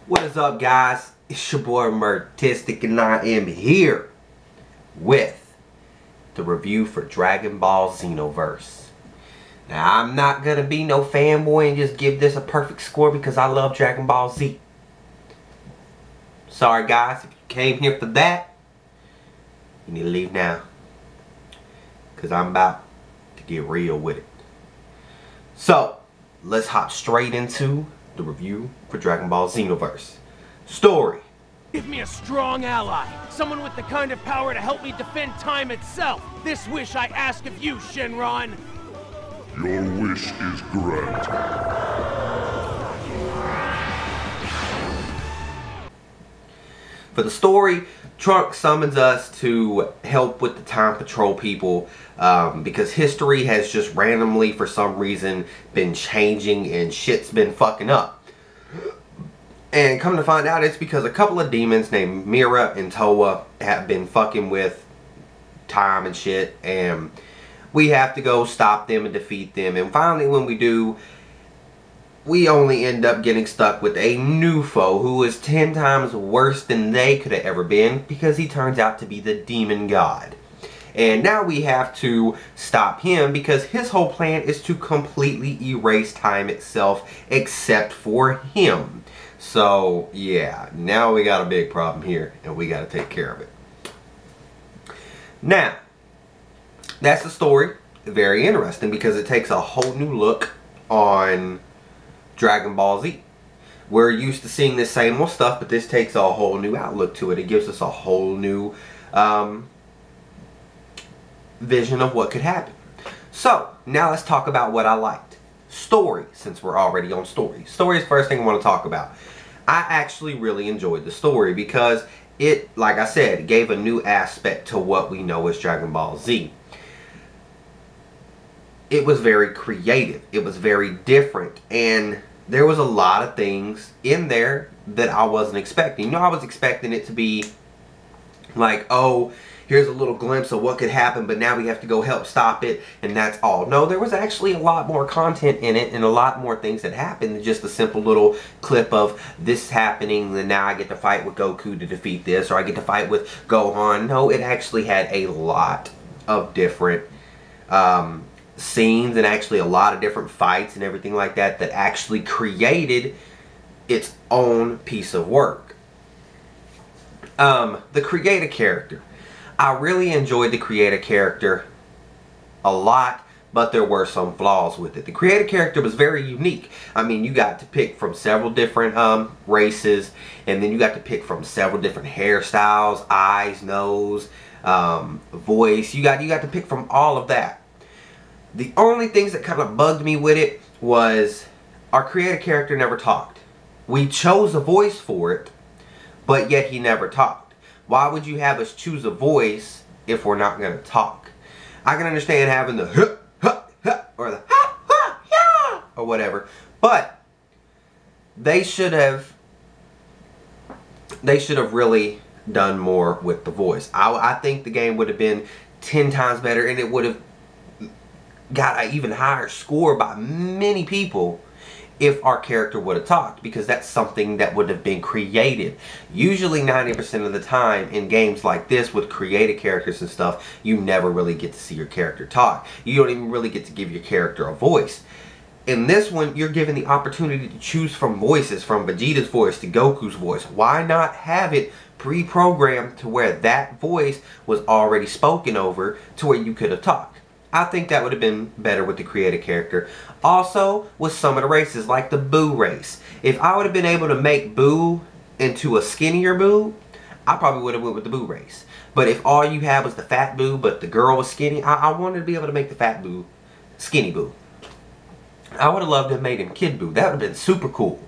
What is up, guys? It's your boy Murtistic, and I am here with the review for Dragonball Xenoverse. Now, I'm not gonna be no fanboy and just give this a perfect score because I love Dragon Ball Z. Sorry, guys, if you came here for that, you need to leave now, because I'm about to get real with it. So, let's hop straight into the review for Dragon Ball Xenoverse. Story. Give me a strong ally, someone with the kind of power to help me defend time itself. This wish I ask of you, Shenron. Your wish is granted. For the story, Trunks summons us to help with the Time Patrol people because history has just randomly, for some reason, been changing and shit's been fucking up. And come to find out, it's because a couple of demons named Mira and Toa have been fucking with time and shit, and we have to go stop them and defeat them. And finally, when we do, we only end up getting stuck with a new foe who is 10 times worse than they could have ever been, because he turns out to be the demon god. And now we have to stop him because his whole plan is to completely erase time itself except for him. So yeah, now we got a big problem here and we got to take care of it. Now, that's the story. Very interesting because it takes a whole new look on Dragon Ball Z. We're used to seeing the same old stuff, but this takes a whole new outlook to it. It gives us a whole new vision of what could happen. So, now let's talk about what I liked. Story, since we're already on story. Story is the first thing I want to talk about. I actually really enjoyed the story because it, like I said, gave a new aspect to what we know as Dragon Ball Z. It was very creative. It was very different. And there was a lot of things in there that I wasn't expecting. You know, I was expecting it to be like, oh, here's a little glimpse of what could happen, but now we have to go help stop it, and that's all. No, there was actually a lot more content in it and a lot more things that happened than just a simple little clip of this happening, and now I get to fight with Goku to defeat this, or I get to fight with Gohan. No, it actually had a lot of different scenes and actually a lot of different fights and everything like that that actually created its own piece of work. The creator character. I really enjoyed the creator character a lot, but there were some flaws with it. The creator character was very unique. I mean, you got to pick from several different races, and then you got to pick from several different hairstyles, eyes, nose, voice. You got to pick from all of that. The only things that kind of bugged me with it was our creator character never talked. We chose a voice for it, but yet he never talked. Why would you have us choose a voice if we're not going to talk? I can understand having the huh, huh, huh, or the ha, ha, yeah, or whatever, but they should have really done more with the voice. I think the game would have been 10 times better, and it would have got an even higher score by many people if our character would have talked, because that's something that would have been created. Usually 90% of the time in games like this with created characters and stuff, you never really get to see your character talk. You don't even really get to give your character a voice. In this one, you're given the opportunity to choose from voices, from Vegeta's voice to Goku's voice. Why not have it pre-programmed to where that voice was already spoken over to where you could have talked? I think that would have been better with the created character. Also, with some of the races, like the Boo race. If I would have been able to make Boo into a skinnier Boo, I probably would have went with the Boo race. But if all you had was the fat Boo, but the girl was skinny, I wanted to be able to make the fat Boo skinny Boo. I would have loved to have made him Kid Boo. That would have been super cool.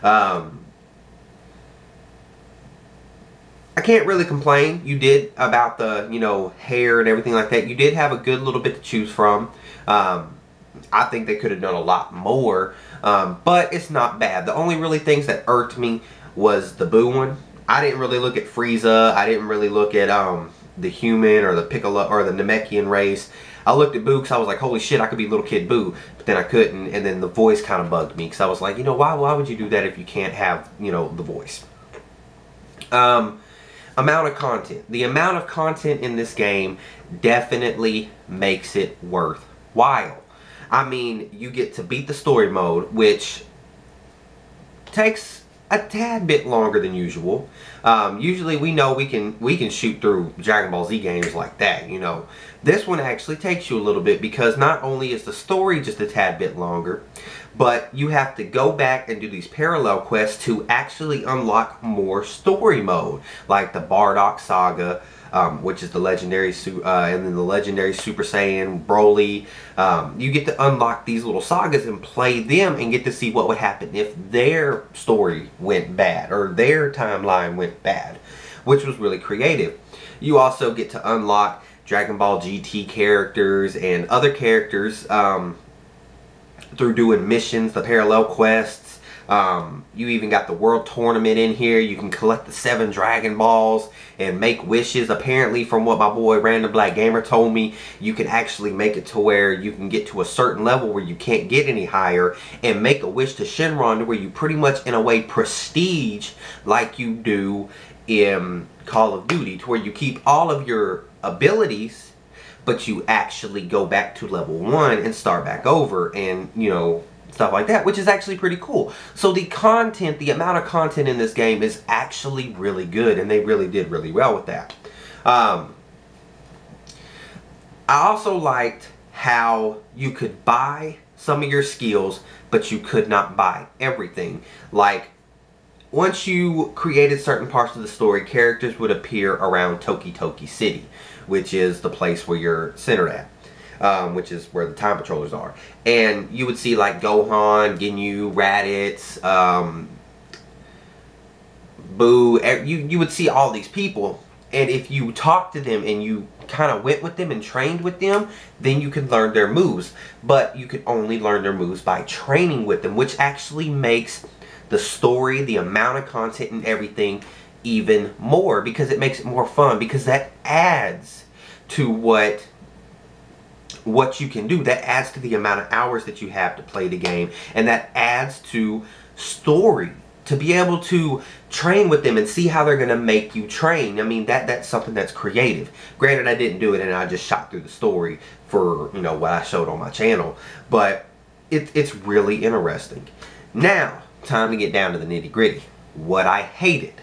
I can't really complain. You did about the, you know, hair and everything like that. You did have a good little bit to choose from. I think they could have done a lot more, but it's not bad. The only really things that irked me was the Boo one. I didn't really look at Frieza. I didn't really look at the human or the Piccolo or the Namekian race. I looked at Boo because I was like, holy shit, I could be little kid Boo. But then I couldn't, and then the voice kind of bugged me because I was like, you know, why would you do that if you can't have, you know, the voice? Amount of content. The amount of content in this game definitely makes it worthwhile. I mean, you get to beat the story mode, which takes a tad bit longer than usual. Usually we know we can shoot through Dragon Ball Z games like that, you know. This one actually takes you a little bit because not only is the story just a tad bit longer, but you have to go back and do these parallel quests to actually unlock more story mode, like the Bardock Saga, which is the legendary, and then the legendary Super Saiyan Broly. You get to unlock these little sagas and play them and get to see what would happen if their story went bad or their timeline went bad, which was really creative. You also get to unlock Dragon Ball GT characters and other characters through doing missions, the parallel quests. You even got the world tournament in here. You can collect the 7 Dragon Balls and make wishes. Apparently, from what my boy Random Black Gamer told me, you can actually make it to where you can get to a certain level where you can't get any higher and make a wish to Shenron, to where you pretty much in a way prestige like you do in Call of Duty, to where you keep all of your abilities, but you actually go back to level 1 and start back over, and you know, stuff like that, which is actually pretty cool. So the content, the amount of content in this game is actually really good, and they really did really well with that. I also liked how you could buy some of your skills, but you could not buy everything. Like, once you created certain parts of the story, characters would appear around Toki Toki City, which is the place where you're centered at, which is where the Time Patrollers are. And you would see like Gohan, Ginyu, Raditz, Boo. You would see all these people, and if you talked to them and you kind of went with them and trained with them, then you could learn their moves. But you could only learn their moves by training with them, which actually makes the story, the amount of content and everything even more, because it makes it more fun, because that adds to what you can do. That adds to the amount of hours that you have to play the game, and that adds to story, to be able to train with them and see how they're going to make you train. I mean, that's something that's creative. Granted, I didn't do it and I just shot through the story for, you know, what I showed on my channel, but it's really interesting. Now, time to get down to the nitty gritty. What I hated.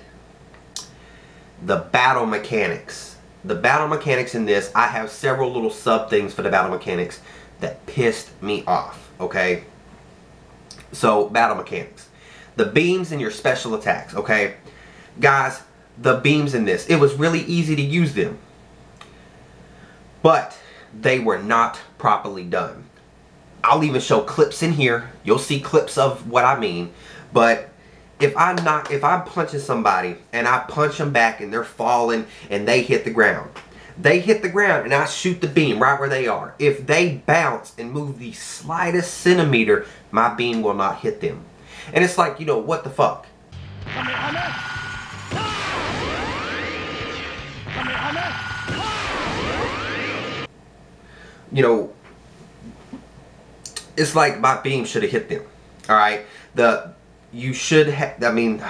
The battle mechanics. The battle mechanics in this, I have several little sub things for the battle mechanics that pissed me off, okay? So, battle mechanics. The beams and your special attacks, okay? Guys, the beams in this, it was really easy to use them, but they were not properly done. I'll even show clips in here. You'll see clips of what I mean. But if I'm punching somebody and I punch them back and they're falling and they hit the ground. They hit the ground and I shoot the beam right where they are. If they bounce and move the slightest centimeter, my beam will not hit them. And it's like, you know, what the fuck? You know, it's like my beam should have hit them. Alright? You should have, I mean,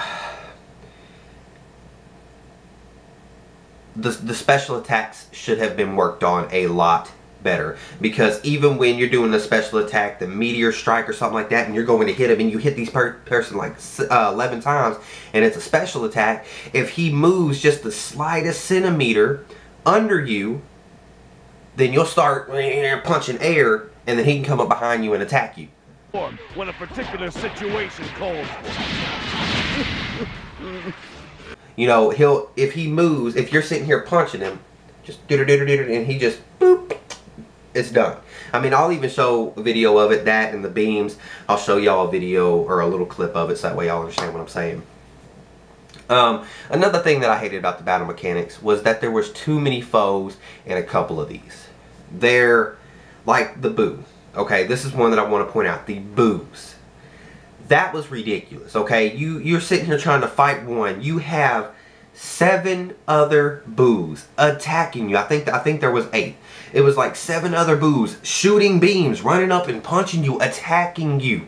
the special attacks should have been worked on a lot better, because even when you're doing a special attack, the meteor strike or something like that, and you're going to hit him and you hit these person like 11 times and it's a special attack, if he moves just the slightest centimeter under you, then you'll start punching air and then he can come up behind you and attack you. When a particular situation calls for. You know, if he moves, if you're sitting here punching him, just and he just boop, it's done. I mean, I'll even show a video of it, that and the beams. I'll show y'all a video or a little clip of it so that way y'all understand what I'm saying. Another thing that I hated about the battle mechanics was that there was too many foes in a couple of these. They're like the Boo. Okay, this is one that I want to point out. The Boos. That was ridiculous, okay? You're sitting here trying to fight one. You have 7 other boos attacking you. I think there was 8. It was like 7 other boos shooting beams, running up and punching you, attacking you.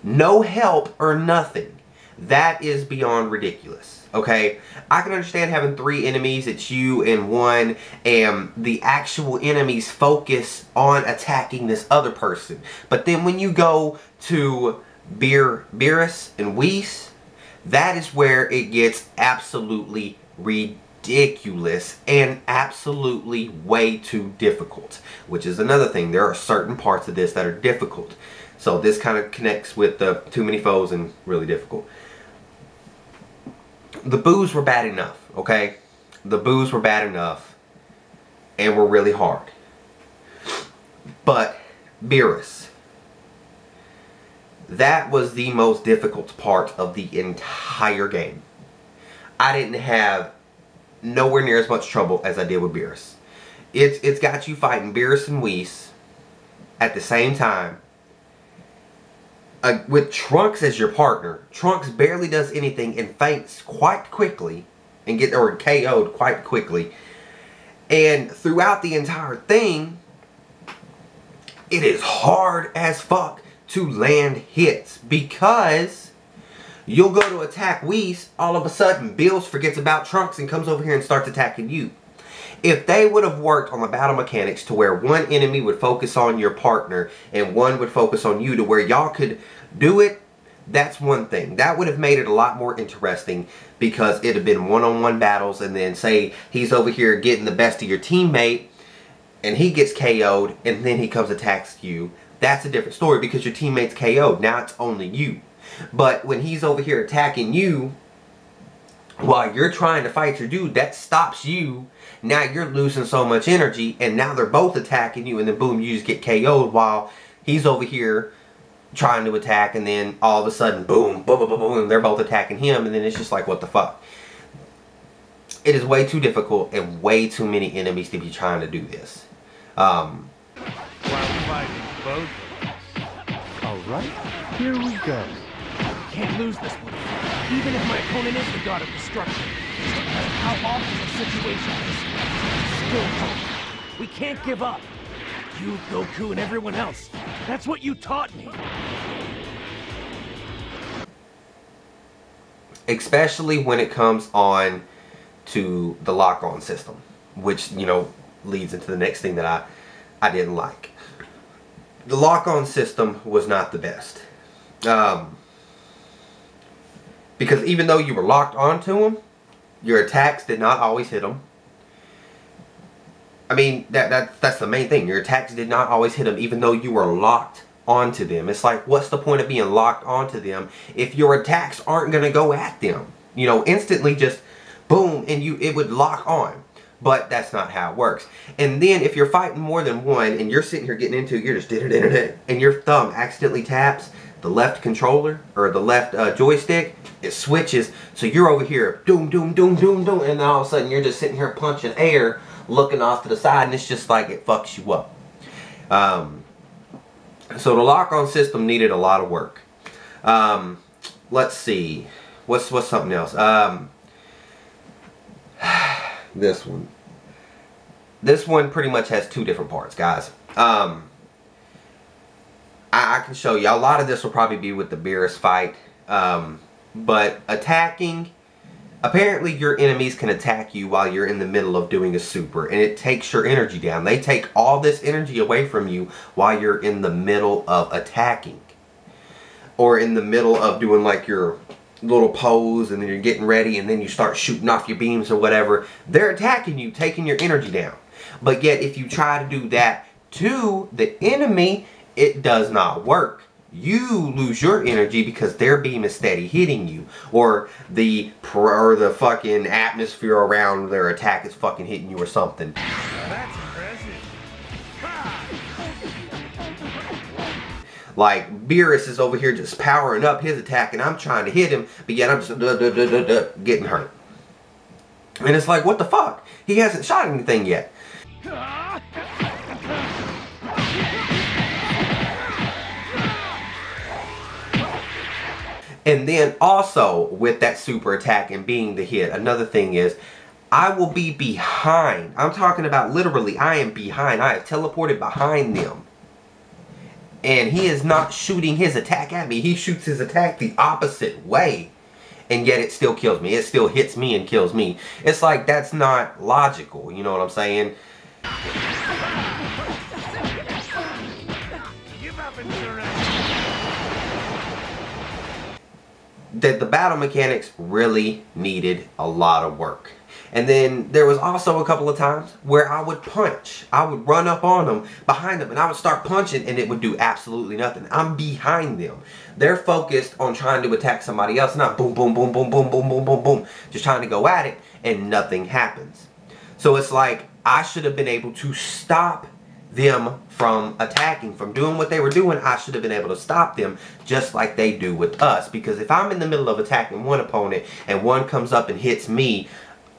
No help or nothing. That is beyond ridiculous. Okay, I can understand having 3 enemies, it's you and 1, and the actual enemies focus on attacking this other person. But then when you go to Beerus and Whis, that is where it gets absolutely ridiculous and absolutely way too difficult. Which is another thing, there are certain parts of this that are difficult. So this kind of connects with the too many foes and really difficult. The boos were bad enough, okay? The boos were bad enough and were really hard. But Beerus, that was the most difficult part of the entire game. I didn't have nowhere near as much trouble as I did with Beerus. It's got you fighting Beerus and Whis at the same time. With Trunks as your partner. Trunks barely does anything and faints quite quickly and or KO'd quite quickly. And throughout the entire thing, it is hard as fuck to land hits because you'll go to attack Whis, all of a sudden Bills forgets about Trunks and comes over here and starts attacking you. If they would have worked on the battle mechanics to where one enemy would focus on your partner and one would focus on you to where y'all could do it, that's one thing. That would have made it a lot more interesting because it'd have been one-on-one battles, and then say he's over here getting the best of your teammate and he gets KO'd and then he comes attacks you. That's a different story because your teammate's KO'd. Now it's only you. But when he's over here attacking you while you're trying to fight your dude, that stops you. Now you're losing so much energy, and now they're both attacking you, and then boom, you just get KO'd while he's over here trying to attack, and then all of a sudden, boom, boom, boom, boom, boom, they're both attacking him, and then it's just like, what the fuck? It is way too difficult and way too many enemies to be trying to do this. While fighting both of us. Alright, here we go. Can't lose this one. Even if my opponent is the god of destruction. How often a situation is still hope. We can't give up. You, Goku, and everyone else. That's what you taught me. Especially when it comes on to the lock-on system, which, you know, leads into the next thing that I didn't like. The lock-on system was not the best. Because even though you were locked onto them, your attacks did not always hit them. I mean, that's the main thing. Your attacks did not always hit them even though you were locked onto them. It's like, what's the point of being locked onto them if your attacks aren't going to go at them? You know, instantly just boom, and it would lock on. But that's not how it works. And then if you're fighting more than one and you're sitting here getting into it, you're just and your thumb accidentally taps the left controller or the left joystick, it switches. So you're over here, doom, doom, doom, doom, doom, and then all of a sudden you're just sitting here punching air, looking off to the side, and it's just like it fucks you up. So the lock-on system needed a lot of work. Let's see, what's something else? This one pretty much has 2 different parts, guys. I can show you. A lot of this will probably be with the Beerus fight. But attacking, apparently your enemies can attack you while you're in the middle of doing a super, and it takes your energy down. They take all this energy away from you while you're in the middle of attacking. Or in the middle of doing like your little pose, and then you're getting ready, and then you start shooting off your beams or whatever. They're attacking you, taking your energy down. But yet if you try to do that to the enemy, it does not work. You lose your energy because their beam is steady hitting you, or the fucking atmosphere around their attack is fucking hitting you or something. That's impressive. Like, Beerus is over here just powering up his attack, and I'm trying to hit him, but yet I'm just getting hurt. And it's like, what the fuck? He hasn't shot anything yet. And then also, with that super attack and being the hit, another thing is, I will be behind. I'm talking about literally, I am behind. I have teleported behind them. And he is not shooting his attack at me. He shoots his attack the opposite way. And yet it still kills me. It still hits me and kills me. It's like, that's not logical. You know what I'm saying? That the battle mechanics really needed a lot of work. And then there was also a couple of times where I would punch. I would run up on them, behind them, and I would start punching, and it would do absolutely nothing. I'm behind them. They're focused on trying to attack somebody else, not boom, boom, boom, boom, boom, boom, boom, boom, boom. Just trying to go at it, and nothing happens. So it's like, I should have been able to stop them from attacking, from doing what they were doing. I should have been able to stop them just like they do with us. Because if I'm in the middle of attacking one opponent, and one comes up and hits me,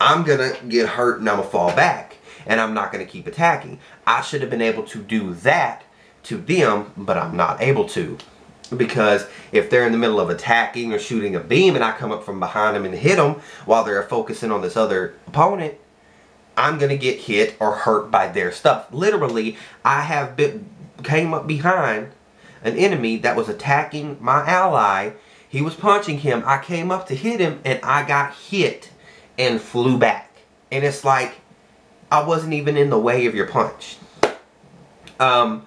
I'm gonna get hurt and I'm gonna fall back, and I'm not gonna keep attacking. I should have been able to do that to them, but I'm not able to, because if they're in the middle of attacking or shooting a beam and I come up from behind them and hit them while they're focusing on this other opponent, I'm gonna get hit or hurt by their stuff. Literally, I have came up behind an enemy that was attacking my ally. He was punching him. I came up to hit him and I got hit and flew back. And it's like, I wasn't even in the way of your punch. Another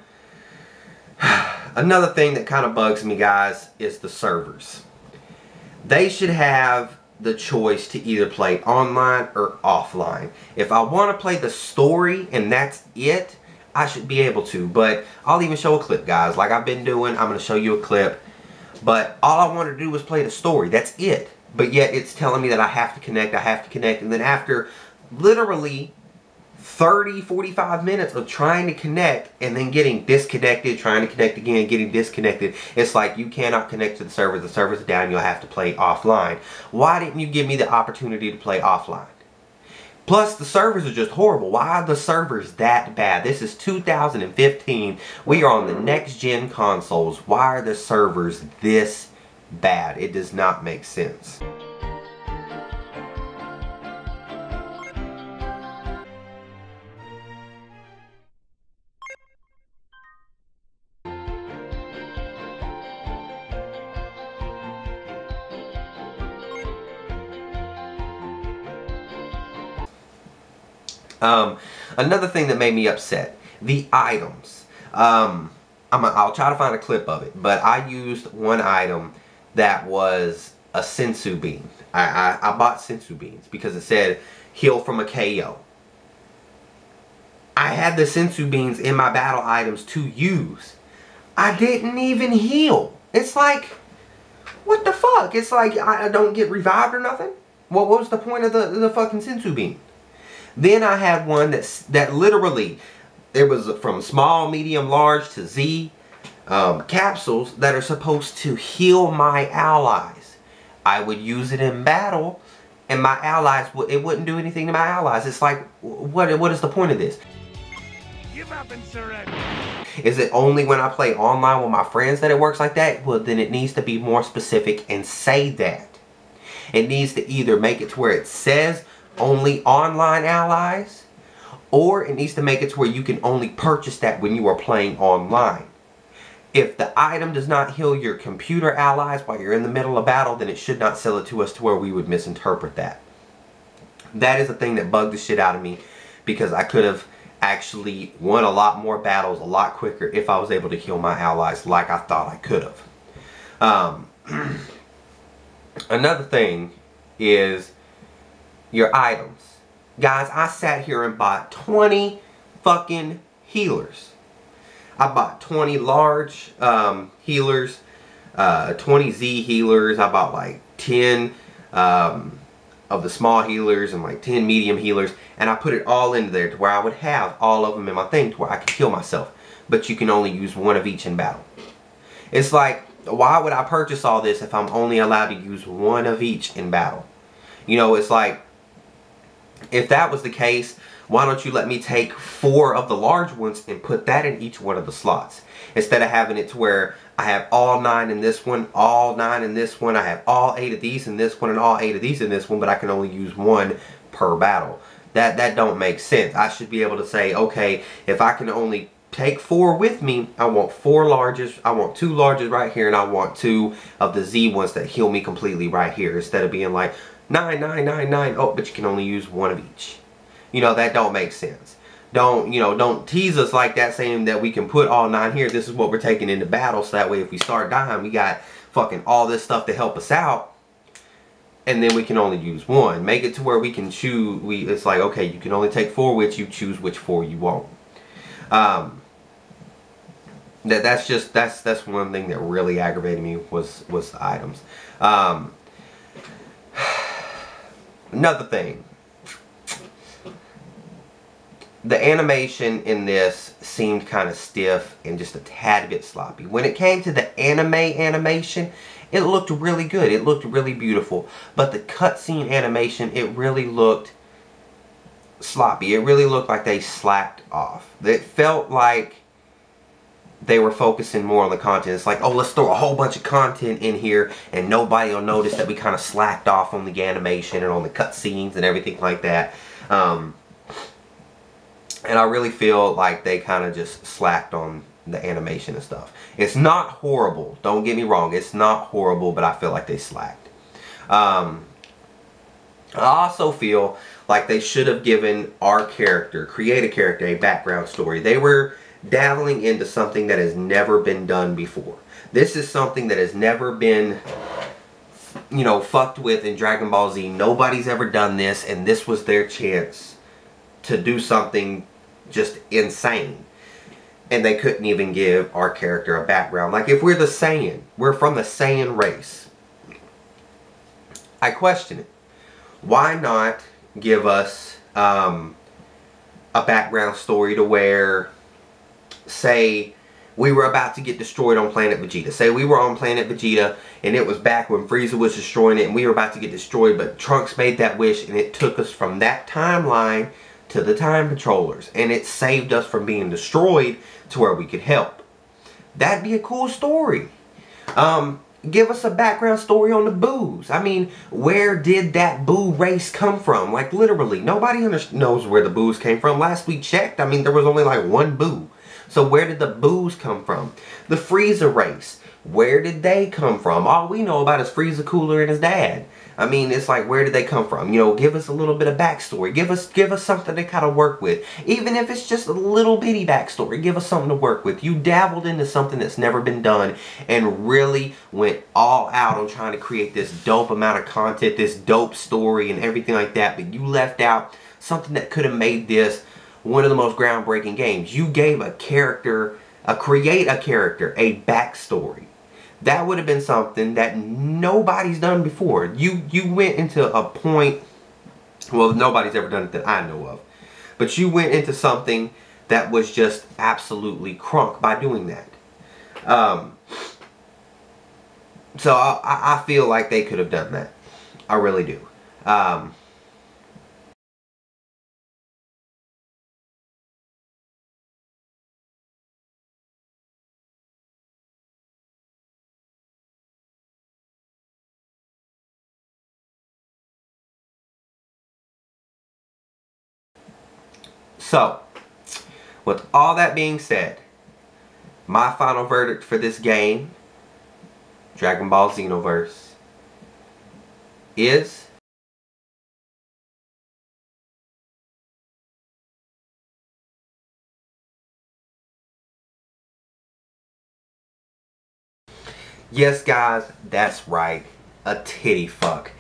thing that kind of bugs me, guys, is the servers. They should have the choice to either play online or offline. If I want to play the story and that's it, I should be able to. But I'll even show a clip, guys, like I've been doing. I'm going to show you a clip. But all I want to do is play the story. That's it. But yet it's telling me that I have to connect, and then after literally 30, 45 minutes of trying to connect and then getting disconnected, trying to connect again, getting disconnected, it's like, you cannot connect to the servers are down, you'll have to play offline. Why didn't you give me the opportunity to play offline? Plus, the servers are just horrible. Why are the servers that bad? This is 2015. We are on the next gen consoles. Why are the servers this bad? It does not make sense. Another thing that made me upset, the items. I'll try to find a clip of it, but I used one item that was a sensu bean. I bought sensu beans because it said heal from a KO. I had the sensu beans in my battle items to use. I didn't even heal. It's like, what the fuck? It's like I don't get revived or nothing? What was the point of the fucking sensu bean? Then I had one that literally, it was from small, medium, large to Z capsules that are supposed to heal my allies. I would use it in battle, and my allies, it wouldn't do anything to my allies. It's like, what is the point of this? Give up and surrender. Is it only when I play online with my friends that it works like that? Well, then it needs to be more specific and say that. It needs to either make it to where it says only online allies, or it needs to make it to where you can only purchase that when you are playing online. If the item does not heal your computer allies while you're in the middle of battle, then it should not sell it to us to where we would misinterpret that. That is a thing that bugged the shit out of me, because I could have actually won a lot more battles a lot quicker if I was able to heal my allies like I thought I could have. Another thing is your items. Guys, I sat here and bought 20 fucking healers. I bought 20 large healers, 20 Z healers. I bought like 10 of the small healers and like 10 medium healers. And I put it all into there to where I would have all of them in my thing to where I could heal myself. But you can only use one of each in battle. It's like, why would I purchase all this if I'm only allowed to use one of each in battle? You know, it's like, if that was the case, why don't you let me take 4 of the large ones and put that in each one of the slots? Instead of having it to where I have all 9 in this one, all 9 in this one, I have all 8 of these in this one, and all 8 of these in this one, but I can only use 1 per battle. That don't make sense. I should be able to say, okay, if I can only take 4 with me, I want 4 larges, I want 2 larges right here, and I want 2 of the Z ones that heal me completely right here, instead of being like 9, 9, 9, 9, oh, but you can only use 1 of each. You know, that don't make sense. Don't, you know, don't tease us like that, saying that we can put all 9 here, this is what we're taking into battle, so that way if we start dying, we got fucking all this stuff to help us out, and then we can only use 1. Make it to where we can choose, it's like, okay, you can only take 4 with you, choose which 4 you want. That's one thing that really aggravated me was the items. Another thing, the animation in this seemed kind of stiff and just a tad bit sloppy. When it came to the animation, it looked really good. It looked really beautiful. But the cutscene animation, it really looked sloppy. It really looked like they slacked off. It felt like they were focusing more on the content. It's like, oh, let's throw a whole bunch of content in here and nobody will notice that we kind of slacked off on the animation and on the cutscenes and everything like that. And I really feel like they kind of just slacked on the animation and stuff. It's not horrible. Don't get me wrong. It's not horrible, but I feel like they slacked. I also feel like they should have given our character, create a character, a background story. They were dabbling into something that has never been done before. This is something that has never been, you know, fucked with in Dragon Ball Z. Nobody's ever done this, and this was their chance to do something just insane. And they couldn't even give our character a background. Like, if we're the Saiyan, we're from the Saiyan race, I question it. Why not give us a background story to where, say, we were about to get destroyed on planet Vegeta. Say we were on planet Vegeta and it was back when Frieza was destroying it and we were about to get destroyed, but Trunks made that wish and it took us from that timeline to the Time Patrollers, and it saved us from being destroyed to where we could help. That'd be a cool story. Give us a background story on the Boos. I mean, where did that Boo race come from? Like, literally, nobody knows where the Boos came from. Last we checked, I mean, there was only like 1 Boo. So where did the Boos come from? The Frieza race, where did they come from? All we know about is Frieza Cooler and his dad. I mean, it's like, where did they come from? You know, give us a little bit of backstory. Give us something to kind of work with. Even if it's just a little bitty backstory, give us something to work with. You dabbled into something that's never been done and really went all out on trying to create this dope amount of content, this dope story and everything like that, but you left out something that could have made this one of the most groundbreaking games. You gave a character, create a character, a backstory. That would have been something that nobody's done before. You went into a point, well, nobody's ever done it that I know of, but you went into something that was just absolutely crunk by doing that. So I feel like they could have done that. I really do. So, with all that being said, my final verdict for this game, Dragon Ball Xenoverse, is yes, guys, that's right, a titty fuck.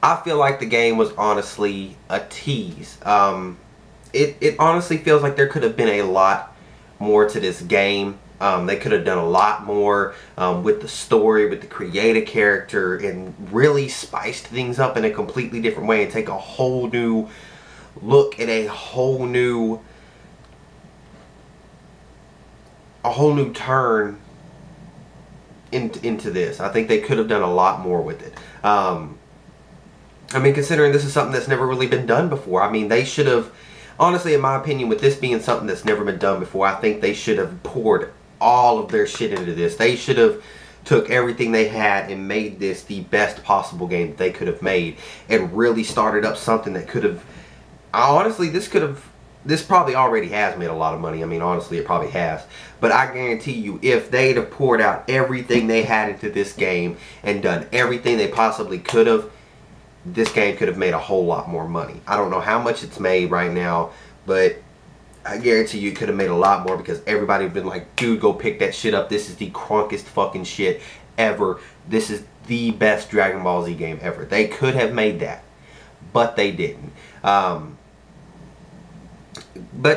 I feel like the game was honestly a tease. It honestly feels like there could have been a lot more to this game. They could have done a lot more with the story, with the creative character, and really spiced things up in a completely different way and take a whole new look at a whole new turn into this. I think they could have done a lot more with it. I mean, considering this is something that's never really been done before. I mean, they should have, honestly, in my opinion, with this being something that's never been done before, I think they should have poured all of their shit into this. They should have took everything they had and made this the best possible game that they could have made, and really started up something that could have, honestly, this probably already has made a lot of money. I mean, honestly, it probably has. But I guarantee you, if they'd have poured out everything they had into this game and done everything they possibly could have, this game could have made a whole lot more money. I don't know how much it's made right now, but I guarantee you it could have made a lot more, because everybody would have been like, dude, go pick that shit up. This is the crunkest fucking shit ever. This is the best Dragon Ball Z game ever. They could have made that, but they didn't. But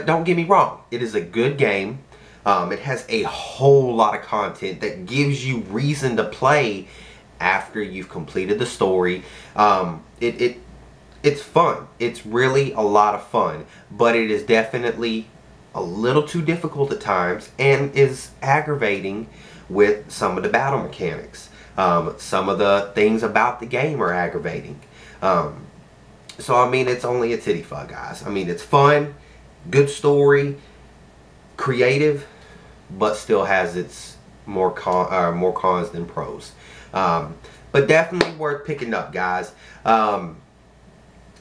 don't get me wrong, it is a good game. It has a whole lot of content that gives you reason to play after you've completed the story. It's fun. It's really a lot of fun, but it is definitely a little too difficult at times and is aggravating with some of the battle mechanics. Some of the things about the game are aggravating. So I mean, it's only a titty fuck, guys. I mean, it's fun, good story, creative, but still has its more cons than pros. But definitely worth picking up, guys.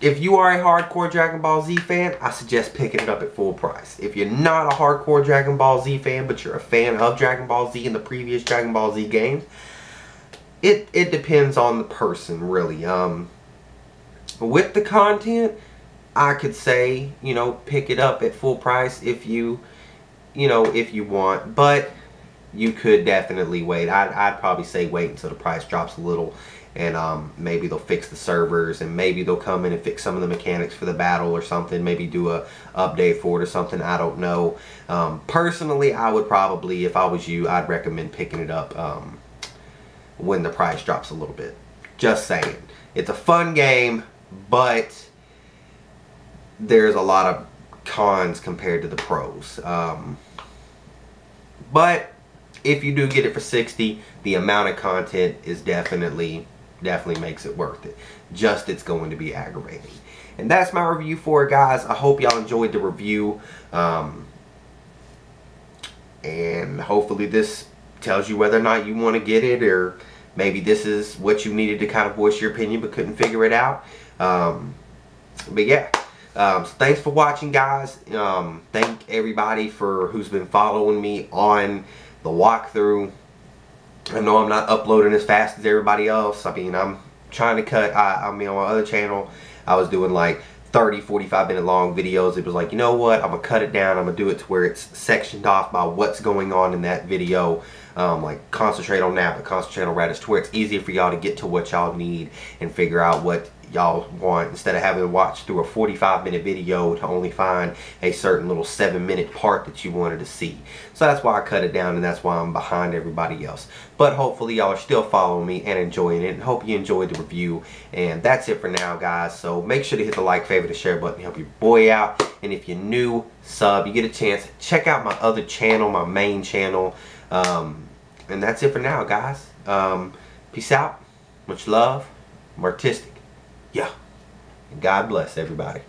If you are a hardcore Dragon Ball Z fan, I suggest picking it up at full price. If you're not a hardcore Dragon Ball Z fan, but you're a fan of Dragon Ball Z and the previous Dragon Ball Z games, it depends on the person, really. With the content, I could say, you know, pick it up at full price if you want, but you could definitely wait. I'd probably say wait until the price drops a little, and maybe they'll fix the servers, and maybe they'll come in and fix some of the mechanics for the battle or something, maybe do a update for it or something. I don't know. Personally, I would probably, if I was you, I'd recommend picking it up when the price drops a little bit. Just saying. It's a fun game, but there's a lot of cons compared to the pros. But if you do get it for $60, the amount of content is definitely makes it worth it. Just it's going to be aggravating. And that's my review for it, guys. I hope y'all enjoyed the review. And hopefully this tells you whether or not you want to get it, or maybe this is what you needed to kind of voice your opinion but couldn't figure it out. But yeah. So thanks for watching, guys. Thank everybody who's been following me on the walkthrough. I know I'm not uploading as fast as everybody else. I mean, I'm trying to cut. I mean, on my other channel, I was doing like 30, 45 minute long videos. It was like, you know what? I'm going to cut it down. I'm going to do it to where it's sectioned off by what's going on in that video. Like, concentrate on that, but concentrate on Raditz, to where it's easier for y'all to get to what y'all need and figure out what y'all want, instead of having to watch through a 45-minute video to only find a certain little 7-minute part that you wanted to see. So that's why I cut it down, and that's why I'm behind everybody else. But hopefully y'all are still following me and enjoying it, and hope you enjoyed the review. And that's it for now, guys. So make sure to hit the like, favorite, and share button to help your boy out. And if you're new, sub. You get a chance, check out my other channel, my main channel. And that's it for now, guys. Peace out. Much love. Martistic. Yeah. And God bless everybody.